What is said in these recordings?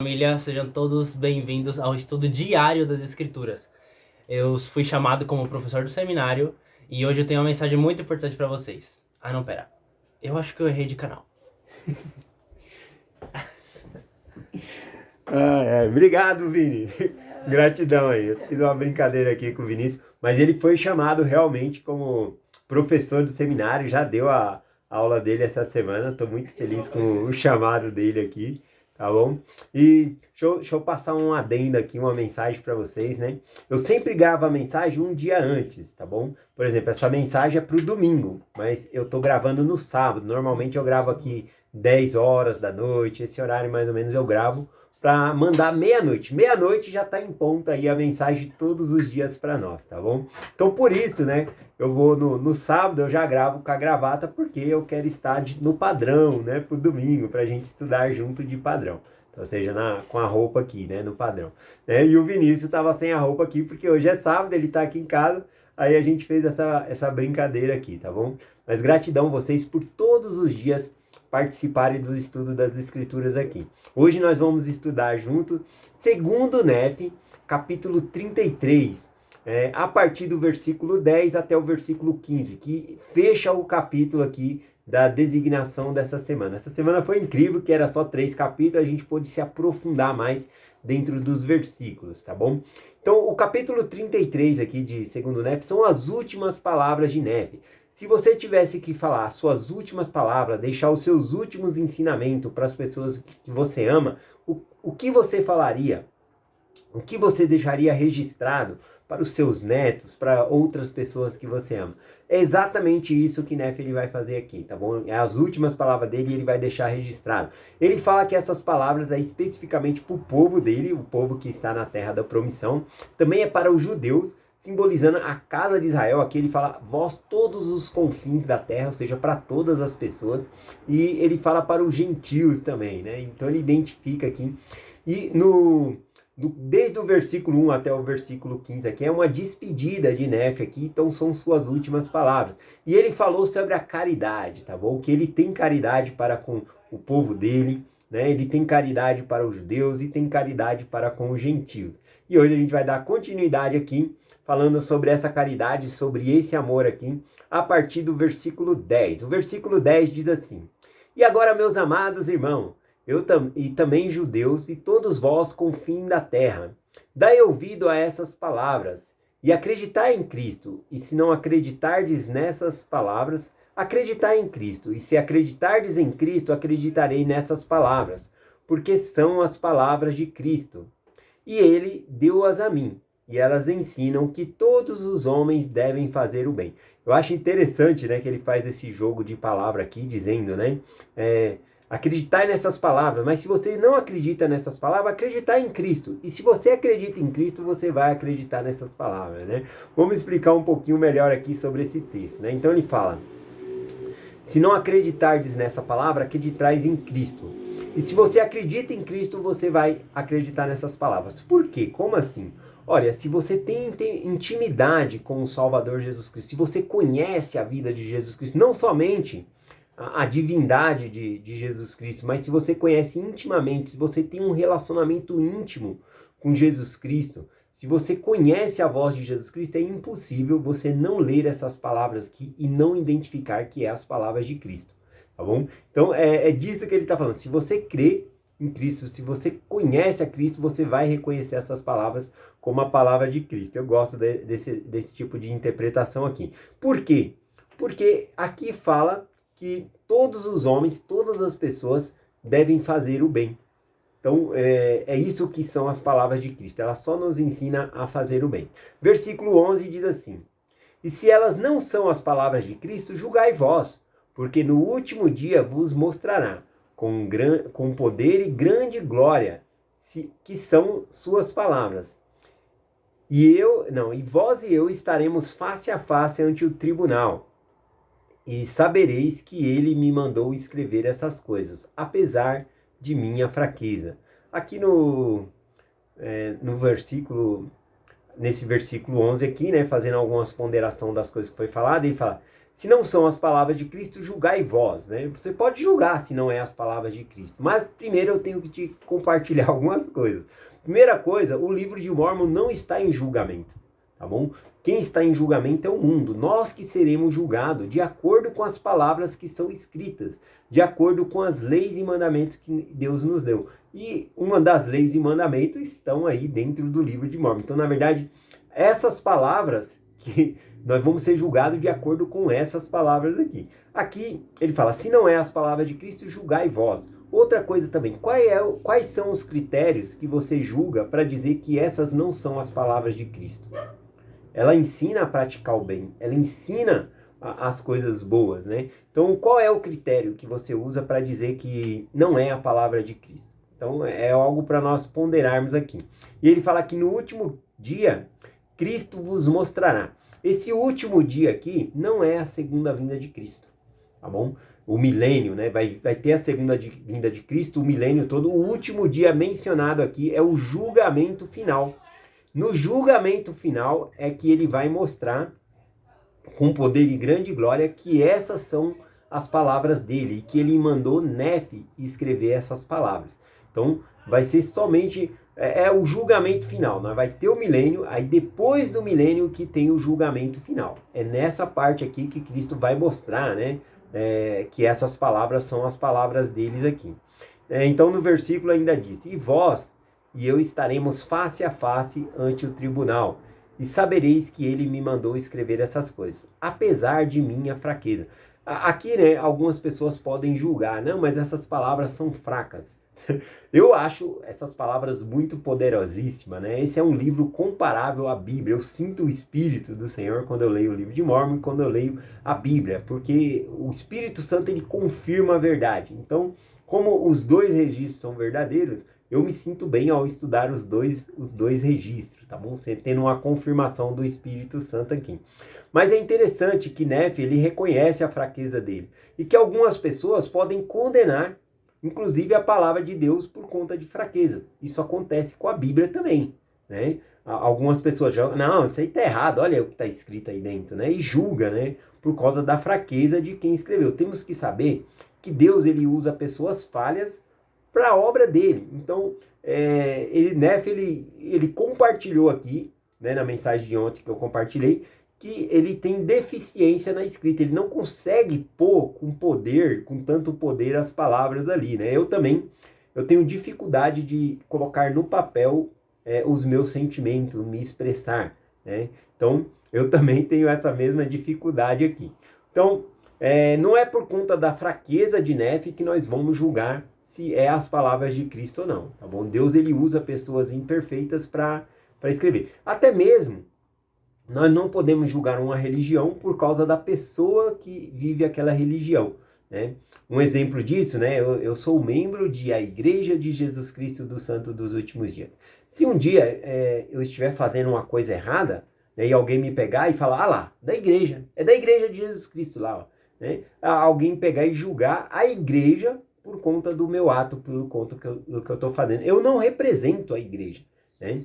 Família, sejam todos bem-vindos ao estudo diário das Escrituras. Eu fui chamado como professor do seminário e hoje eu tenho uma mensagem muito importante para vocês. Ah, não, pera. Eu acho que eu errei de canal. Obrigado, Vini. Gratidão aí. Eu fiz uma brincadeira aqui com o Vinícius, mas ele foi chamado realmente como professor do seminário, já deu a aula dele essa semana. Estou muito feliz com o chamado dele aqui, tá bom? E deixa eu passar um adendo aqui, uma mensagem para vocês, né? Eu sempre gravo a mensagem um dia antes, tá bom? Por exemplo, essa mensagem é para o domingo, mas eu estou gravando no sábado. Normalmente eu gravo aqui 10 horas da noite, esse horário mais ou menos eu gravo para mandar meia-noite. Meia-noite já está em ponta aí a mensagem todos os dias para nós, tá bom? Então por isso, né, eu vou no sábado, eu já gravo com a gravata, porque eu quero estar no padrão, né, pro domingo, para a gente estudar junto de padrão. Então, ou seja, com a roupa aqui, né, no padrão. E o Vinícius estava sem a roupa aqui, porque hoje é sábado, ele está aqui em casa, aí a gente fez essa brincadeira aqui, tá bom? Mas gratidão vocês por todos os dias participarem do estudo das escrituras aqui. Hoje nós vamos estudar junto, segundo NEF, capítulo 33, a partir do versículo 10 até o versículo 15, que fecha o capítulo aqui da designação dessa semana. Essa semana foi incrível, que era só 3 capítulos, a gente pôde se aprofundar mais dentro dos versículos, tá bom? Então, o capítulo 33 aqui de segundo NEF são as últimas palavras de NEF. Se você tivesse que falar suas últimas palavras, deixar os seus últimos ensinamentos para as pessoas que você ama, o que você falaria? O que você deixaria registrado para os seus netos, para outras pessoas que você ama? É exatamente isso que Nefe ele vai fazer aqui, tá bom? É as últimas palavras dele e ele vai deixar registrado. Ele fala que essas palavras é especificamente para o povo dele, o povo que está na terra da promissão. Também é para os judeus, simbolizando a casa de Israel. Aqui ele fala, vós todos os confins da terra, ou seja, para todas as pessoas. E ele fala para os gentios também, né? Então ele identifica aqui. E desde o versículo 1 até o versículo 15 aqui, é uma despedida de Nefe aqui, então são suas últimas palavras. E ele falou sobre a caridade, tá bom? Que ele tem caridade para com o povo dele, né? Ele tem caridade para os judeus e tem caridade para com os gentios. E hoje a gente vai dar continuidade aqui, falando sobre essa caridade, sobre esse amor aqui, a partir do versículo 10. O versículo 10 diz assim: E agora, meus amados irmãos, e também judeus, e todos vós com fim da terra, dai ouvido a essas palavras, e acreditai em Cristo. E se não acreditardes nessas palavras, acreditai em Cristo. E se acreditardes em Cristo, acreditarei nessas palavras, porque são as palavras de Cristo. E ele deu-as a mim, e elas ensinam que todos os homens devem fazer o bem. Eu acho interessante, né, que ele faz esse jogo de palavra aqui, dizendo, né, acreditar nessas palavras, mas se você não acredita nessas palavras, acreditar em Cristo. E se você acredita em Cristo, você vai acreditar nessas palavras, né? Vamos explicar um pouquinho melhor aqui sobre esse texto, né? Então ele fala: se não acreditardes nessa palavra, acreditais em Cristo. E se você acredita em Cristo, você vai acreditar nessas palavras. Por quê? Como assim? Olha, se você tem intimidade com o Salvador Jesus Cristo, se você conhece a vida de Jesus Cristo, não somente a divindade de Jesus Cristo, mas se você conhece intimamente, se você tem um relacionamento íntimo com Jesus Cristo, se você conhece a voz de Jesus Cristo, é impossível você não ler essas palavras aqui e não identificar que é as palavras de Cristo, tá bom? Então é disso que ele está falando. Se você crê em Cristo, se você conhece a Cristo, você vai reconhecer essas palavras como a palavra de Cristo. Eu gosto desse tipo de interpretação aqui. Por quê? Porque aqui fala que todos os homens, todas as pessoas devem fazer o bem. Então, é isso que são as palavras de Cristo. Ela só nos ensina a fazer o bem. Versículo 11 diz assim: E se elas não são as palavras de Cristo, julgai vós, porque no último dia vos mostrará com poder e grande glória que são suas palavras. E vós e eu estaremos face a face ante o tribunal. E sabereis que ele me mandou escrever essas coisas, apesar de minha fraqueza. Aqui no versículo, nesse versículo 11 aqui, né, fazendo algumas ponderação das coisas que foi falado, ele fala: Se não são as palavras de Cristo, julgai vós, né? Você pode julgar se não é as palavras de Cristo. Mas primeiro eu tenho que te compartilhar algumas coisas. Primeira coisa, o livro de Mórmon não está em julgamento, tá bom? Quem está em julgamento é o mundo. Nós que seremos julgados de acordo com as palavras que são escritas, de acordo com as leis e mandamentos que Deus nos deu. E uma das leis e mandamentos estão aí dentro do livro de Mórmon. Então, na verdade, essas palavras que nós vamos ser julgados de acordo com essas palavras aqui. Aqui ele fala, se não é as palavras de Cristo, julgai vós. Outra coisa também, quais são os critérios que você julga para dizer que essas não são as palavras de Cristo? Ela ensina a praticar o bem, ela ensina as coisas boas, né? Então, qual é o critério que você usa para dizer que não é a palavra de Cristo? Então, é algo para nós ponderarmos aqui. E ele fala que no último dia, Cristo vos mostrará. Esse último dia aqui não é a segunda vinda de Cristo, tá bom? O milênio, né? Vai ter a segunda vinda de Cristo, o milênio todo. O último dia mencionado aqui é o julgamento final. No julgamento final é que ele vai mostrar, com poder e grande glória, que essas são as palavras dele e que ele mandou Nefe escrever essas palavras. Então, vai ser somente o julgamento final. Nós vai ter o milênio, aí depois do milênio que tem o julgamento final. É nessa parte aqui que Cristo vai mostrar, né, que essas palavras são as palavras deles aqui. Então, no versículo ainda diz, e vós e eu estaremos face a face ante o tribunal, e sabereis que ele me mandou escrever essas coisas, apesar de minha fraqueza. Aqui, né, algumas pessoas podem julgar, não, mas essas palavras são fracas. Eu acho essas palavras muito poderosíssimas, né? Esse é um livro comparável à Bíblia. Eu sinto o Espírito do Senhor quando eu leio o livro de Mórmon e quando eu leio a Bíblia, porque o Espírito Santo, ele confirma a verdade. Então, como os dois registros são verdadeiros, eu me sinto bem ao estudar os dois registros, tá bom? Você tendo uma confirmação do Espírito Santo aqui. Mas é interessante que Nefe, ele reconhece a fraqueza dele e que algumas pessoas podem condenar inclusive a palavra de Deus por conta de fraqueza. Isso acontece com a Bíblia também, né? Algumas pessoas jogam, não, isso aí tá errado, olha o que está escrito aí dentro, né? E julga, né? Por causa da fraqueza de quem escreveu. Temos que saber que Deus, ele usa pessoas falhas para a obra dele. Então, Nefe, ele compartilhou aqui, né, na mensagem de ontem que eu compartilhei, que ele tem deficiência na escrita, ele não consegue pôr com tanto poder as palavras ali, né? Eu tenho dificuldade de colocar no papel os meus sentimentos, me expressar, né? Então, eu também tenho essa mesma dificuldade aqui. Então, não é por conta da fraqueza de Nefe que nós vamos julgar se é as palavras de Cristo ou não, tá bom? Deus, ele usa pessoas imperfeitas para escrever. Até mesmo, nós não podemos julgar uma religião por causa da pessoa que vive aquela religião, né? Um exemplo disso, né? Eu sou membro da Igreja de Jesus Cristo dos Santos dos Últimos Dias. Se um dia eu estiver fazendo uma coisa errada, né, e alguém me pegar e falar, lá, da igreja, é da Igreja de Jesus Cristo lá, ó, né? Alguém pegar e julgar a igreja por conta do meu ato, por conta do que eu estou fazendo. Eu não represento a igreja, né?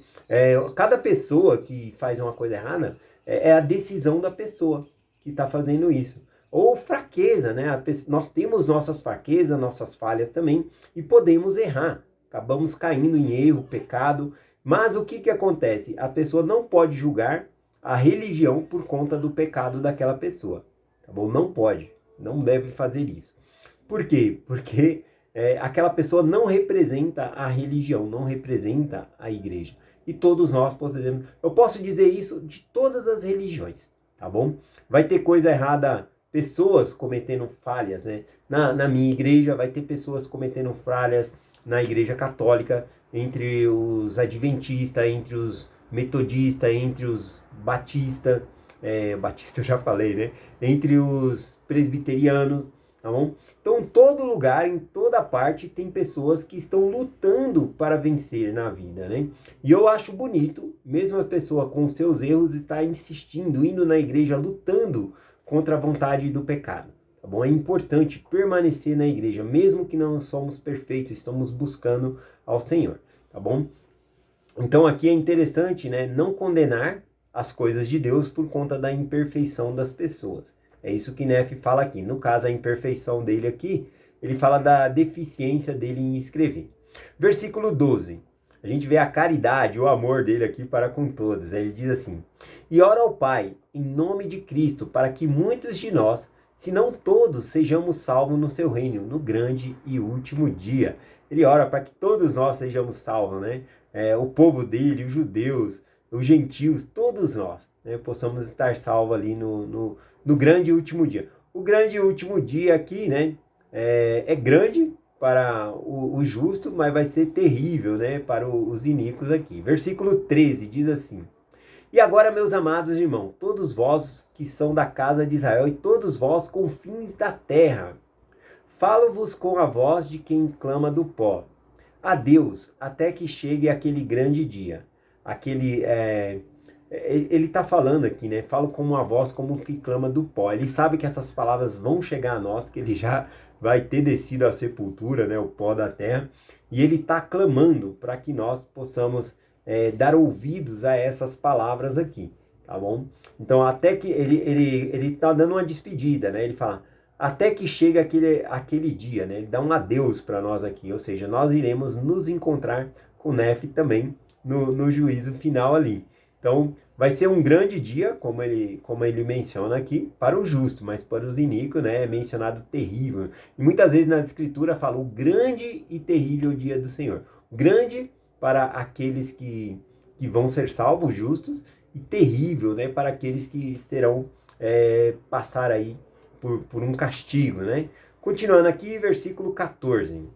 Cada pessoa que faz uma coisa errada é a decisão da pessoa que está fazendo isso. Ou fraqueza, né? Nós temos nossas fraquezas, nossas falhas também, e podemos errar. Acabamos caindo em erro, pecado. Mas o que acontece? A pessoa não pode julgar a religião por conta do pecado daquela pessoa. Tá bom? Não pode. Não deve fazer isso. Por quê? Porque aquela pessoa não representa a religião, não representa a igreja. E todos nós podemos. Eu posso dizer isso de todas as religiões, tá bom? Vai ter coisa errada, pessoas cometendo falhas, né? Na minha igreja vai ter pessoas cometendo falhas, na igreja católica, entre os adventistas, entre os metodistas, entre os batistas, batista eu já falei, né? Entre os presbiterianos, tá bom? Então, em todo lugar, em toda parte, tem pessoas que estão lutando para vencer na vida, né? E eu acho bonito, mesmo a pessoa com seus erros, estar insistindo, indo na igreja, lutando contra a vontade do pecado, tá bom? É importante permanecer na igreja, mesmo que não somos perfeitos, estamos buscando ao Senhor, tá bom? Então, aqui é interessante, né? Não condenar as coisas de Deus por conta da imperfeição das pessoas. É isso que Nefe fala aqui. No caso, a imperfeição dele aqui, ele fala da deficiência dele em escrever. Versículo 12. A gente vê a caridade, o amor dele aqui para com todos. Ele diz assim: e ora ao Pai, em nome de Cristo, para que muitos de nós, se não todos, sejamos salvos no seu reino, no grande e último dia. Ele ora para que todos nós sejamos salvos, né? O povo dele, os judeus, os gentios, todos nós, né, possamos estar salvos ali no grande e último dia. O grande e último dia aqui, né, é grande para o justo, mas vai ser terrível, né, para os iníquos aqui. Versículo 13 diz assim: e agora, meus amados irmãos, todos vós que são da casa de Israel e todos vós confins da terra, falo-vos com a voz de quem clama do pó, a Deus, até que chegue aquele grande dia. Ele está falando aqui, né? Falo com uma voz como que clama do pó. Ele sabe que essas palavras vão chegar a nós, que ele já vai ter descido à sepultura, né? O pó da terra. E ele está clamando para que nós possamos dar ouvidos a essas palavras aqui, tá bom? Então, até que ele está dando uma despedida, né? Ele fala, até que chegue aquele dia, né? Ele dá um adeus para nós aqui, ou seja, nós iremos nos encontrar com Nefe também no juízo final ali. Então, vai ser um grande dia, como ele menciona aqui, para o justo, mas para os iníquos, né, é mencionado terrível. E muitas vezes na Escritura fala o grande e terrível dia do Senhor. Grande para aqueles que vão ser salvos, justos, e terrível, né, para aqueles que terão passar aí por um castigo, né? Continuando aqui, versículo 14.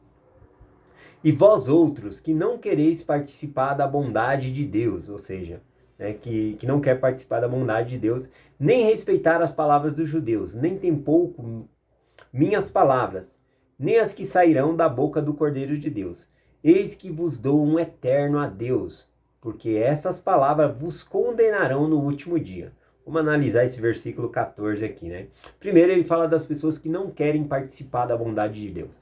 E vós outros que não quereis participar da bondade de Deus, ou seja, né, que não quer participar da bondade de Deus, nem respeitar as palavras dos judeus, nem tampouco minhas palavras, nem as que sairão da boca do Cordeiro de Deus. Eis que vos dou um eterno adeus, porque essas palavras vos condenarão no último dia. Vamos analisar esse versículo 14 aqui, né? Primeiro ele fala das pessoas que não querem participar da bondade de Deus.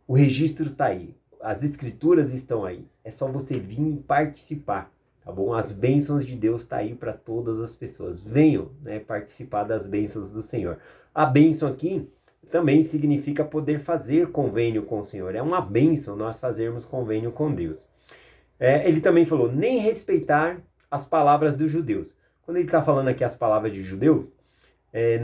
O registro está aí, as escrituras estão aí, é só você vir participar. Tá bom? As bênçãos de Deus estão aí para todas as pessoas. Venham, né, participar das bênçãos do Senhor. A bênção aqui também significa poder fazer convênio com o Senhor. É uma bênção nós fazermos convênio com Deus. Ele também falou, nem respeitar as palavras dos judeus. Quando ele está falando aqui as palavras de judeu,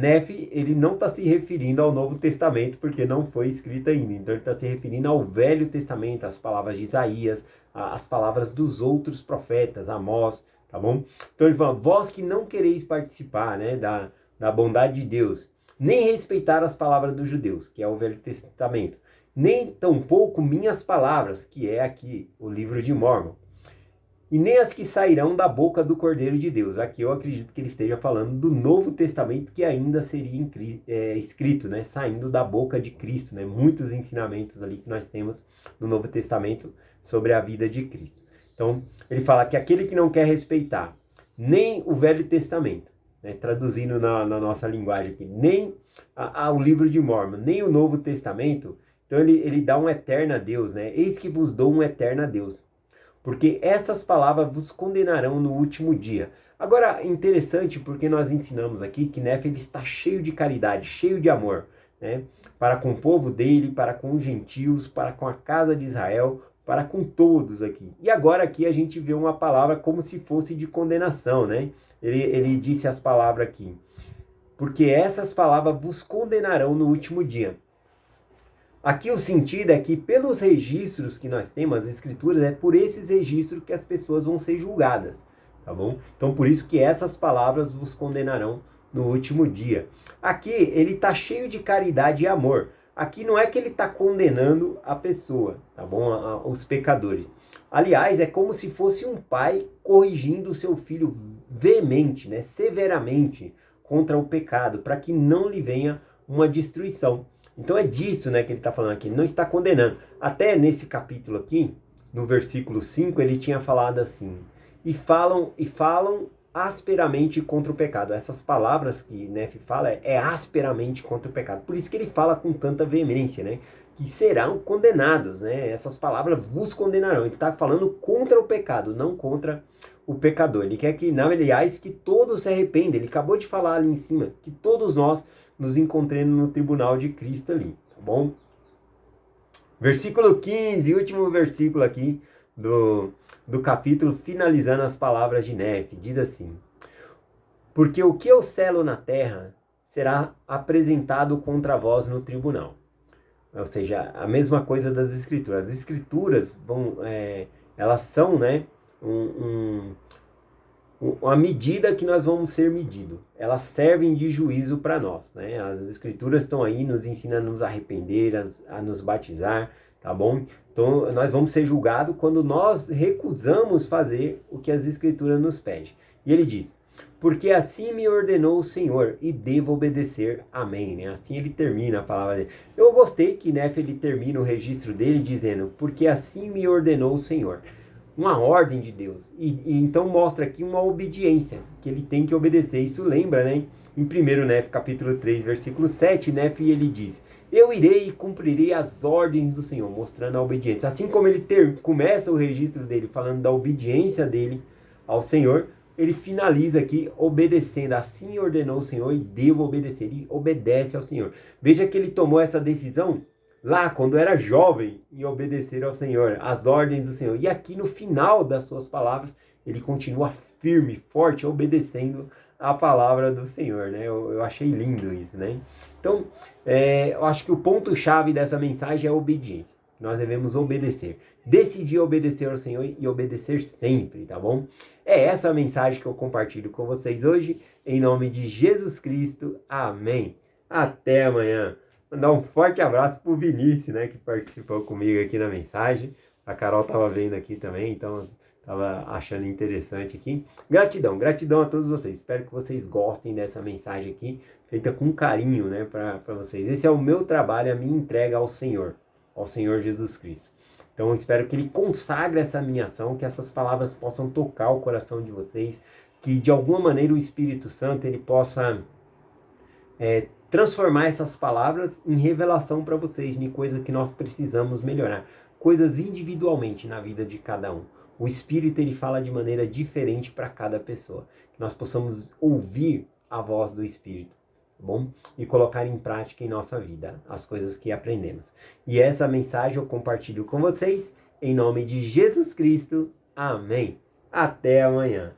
Nefe, ele não está se referindo ao Novo Testamento, porque não foi escrito ainda. Então ele está se referindo ao Velho Testamento, as palavras de Isaías, as palavras dos outros profetas, Amós, tá bom? Então ele fala, vós que não quereis participar, né, da bondade de Deus, nem respeitar as palavras dos judeus, que é o Velho Testamento, nem tampouco minhas palavras, que é aqui o livro de Mórmon, e nem as que sairão da boca do Cordeiro de Deus. Aqui eu acredito que ele esteja falando do Novo Testamento, que ainda seria escrito, né, saindo da boca de Cristo, né, muitos ensinamentos ali que nós temos no Novo Testamento sobre a vida de Cristo. Então, ele fala que aquele que não quer respeitar nem o Velho Testamento, né, traduzindo na nossa linguagem aqui, nem o livro de Mórmon, nem o Novo Testamento, então ele dá um eterno a Deus, né? Eis que vos dou um eterno a Deus, porque essas palavras vos condenarão no último dia. Agora, interessante, porque nós ensinamos aqui que Nefe ele está cheio de caridade, cheio de amor, né? Para com o povo dele, para com os gentios, para com a casa de Israel, para com todos aqui. E agora aqui a gente vê uma palavra como se fosse de condenação, né? Ele disse as palavras aqui, porque essas palavras vos condenarão no último dia. Aqui o sentido é que pelos registros que nós temos, as escrituras, é por esses registros que as pessoas vão ser julgadas, tá bom? Então por isso que essas palavras vos condenarão no último dia. Aqui ele está cheio de caridade e amor. Aqui não é que ele está condenando a pessoa, tá bom? Os pecadores. Aliás, é como se fosse um pai corrigindo o seu filho veemente, né? Severamente contra o pecado, para que não lhe venha uma destruição. Então é disso, né, que ele está falando aqui. Ele não está condenando. Até nesse capítulo aqui, no versículo 5, ele tinha falado assim, e falam asperamente contra o pecado. Essas palavras que Nefe fala é asperamente contra o pecado. Por isso que ele fala com tanta veemência, né? Que serão condenados, né? Essas palavras vos condenarão. Ele está falando contra o pecado, não contra o pecador. Ele quer que, não, aliás, que todos se arrependam. Ele acabou de falar ali em cima, que todos nós nos encontrando no tribunal de Cristo ali, tá bom? Versículo 15, último versículo aqui do capítulo, finalizando as palavras de Nefe, diz assim: porque o que eu selo na terra será apresentado contra vós no tribunal. Ou seja, a mesma coisa das escrituras. As escrituras elas são, né, uma medida que nós vamos ser medidos. Elas servem de juízo para nós, né? As escrituras estão aí, nos ensinando a nos arrepender, a nos batizar, tá bom? Então, nós vamos ser julgados quando nós recusamos fazer o que as escrituras nos pedem. E ele diz: porque assim me ordenou o Senhor e devo obedecer. Amém. Né? Assim ele termina a palavra dele. Eu gostei que Nefe ele termina o registro dele dizendo: porque assim me ordenou o Senhor. Uma ordem de Deus. E então mostra aqui uma obediência, que ele tem que obedecer. Isso lembra, né? Em 1 Nefe, capítulo 3, versículo 7, Nefe ele diz: eu irei e cumprirei as ordens do Senhor, mostrando a obediência. Assim como ele começa o registro dele falando da obediência dele ao Senhor, ele finaliza aqui obedecendo. Assim ordenou o Senhor e devo obedecer. Ele obedece ao Senhor. Veja que ele tomou essa decisão lá quando era jovem em obedecer ao Senhor, às ordens do Senhor. E aqui no final das suas palavras, ele continua firme, forte, obedecendo a palavra do Senhor, né? Eu achei lindo isso, né? Então, eu acho que o ponto-chave dessa mensagem é a obediência. Nós devemos obedecer. Decidir obedecer ao Senhor e obedecer sempre, tá bom? É essa a mensagem que eu compartilho com vocês hoje, em nome de Jesus Cristo. Amém. Até amanhã. Mandar um forte abraço pro Vinícius, né, que participou comigo aqui na mensagem. A Carol tava vendo aqui também, então tava achando interessante aqui. Gratidão, gratidão a todos vocês. Espero que vocês gostem dessa mensagem aqui, feita com carinho, né, para vocês. Esse é o meu trabalho, a minha entrega ao Senhor Jesus Cristo. Então eu espero que ele consagre essa minha ação, que essas palavras possam tocar o coração de vocês, que de alguma maneira o Espírito Santo ele possa transformar essas palavras em revelação para vocês, em coisas que nós precisamos melhorar, coisas individualmente na vida de cada um. O Espírito ele fala de maneira diferente para cada pessoa, que nós possamos ouvir a voz do Espírito, tá bom? E colocar em prática em nossa vida as coisas que aprendemos. E essa mensagem eu compartilho com vocês em nome de Jesus Cristo. Amém. Até amanhã.